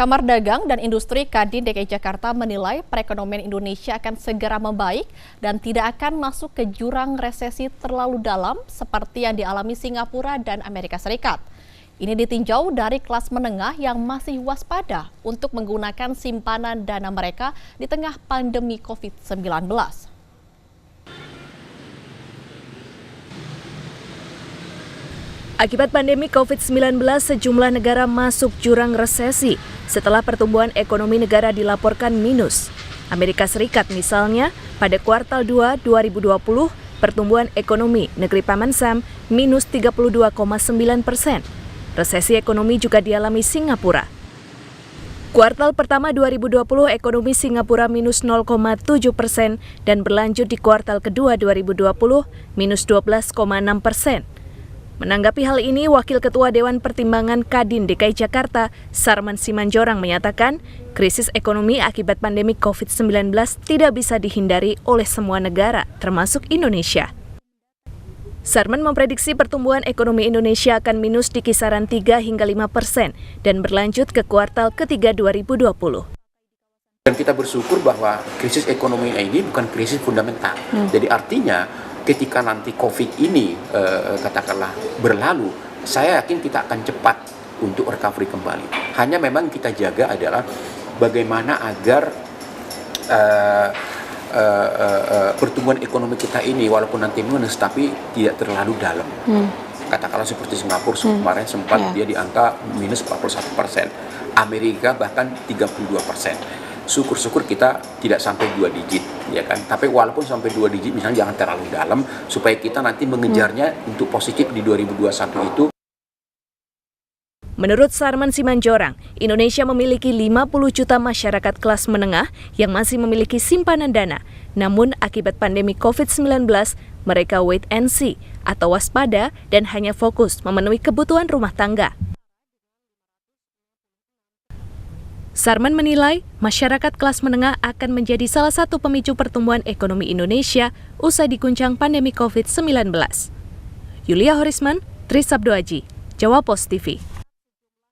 Kamar Dagang dan Industri Kadin DKI Jakarta menilai perekonomian Indonesia akan segera membaik dan tidak akan masuk ke jurang resesi terlalu dalam seperti yang dialami Singapura dan Amerika Serikat. Ini ditinjau dari kelas menengah yang masih waspada untuk menggunakan simpanan dana mereka di tengah pandemi COVID-19. Akibat pandemi COVID-19, sejumlah negara masuk jurang resesi setelah pertumbuhan ekonomi negara dilaporkan minus. Amerika Serikat misalnya, pada kuartal 2 2020, pertumbuhan ekonomi negeri Paman Sam minus 32,9%. Resesi ekonomi juga dialami Singapura. Kuartal pertama 2020, ekonomi Singapura minus 0,7% dan berlanjut di kuartal kedua 2020 minus 12,6%. Menanggapi hal ini, Wakil Ketua Dewan Pertimbangan Kadin DKI Jakarta, Sarman Simanjorang menyatakan, krisis ekonomi akibat pandemi COVID-19 tidak bisa dihindari oleh semua negara, termasuk Indonesia. Sarman memprediksi pertumbuhan ekonomi Indonesia akan minus di kisaran 3 hingga 5% dan berlanjut ke kuartal ketiga 2020. Dan kita bersyukur bahwa krisis ekonomi ini bukan krisis fundamental. Jadi artinya ketika nanti COVID ini katakanlah berlalu, saya yakin kita akan cepat untuk recovery kembali. Hanya memang kita jaga adalah bagaimana agar pertumbuhan ekonomi kita ini walaupun nanti minus tapi tidak terlalu dalam. Katakanlah seperti Singapura kemarin sempat dia di angka minus 41%, Amerika bahkan 32%. Syukur-syukur kita tidak sampai 2 digit, ya kan? Tapi walaupun sampai 2 digit, misalnya jangan terlalu dalam, supaya kita nanti mengejarnya untuk positif di 2021 itu. Menurut Sarman Simanjorang, Indonesia memiliki 50 juta masyarakat kelas menengah yang masih memiliki simpanan dana. Namun akibat pandemi COVID-19, mereka wait and see atau waspada dan hanya fokus memenuhi kebutuhan rumah tangga. Sarman menilai masyarakat kelas menengah akan menjadi salah satu pemicu pertumbuhan ekonomi Indonesia usai diguncang pandemi COVID-19. Yulia Horisman, Trisabdo Aji, Jawa Post TV.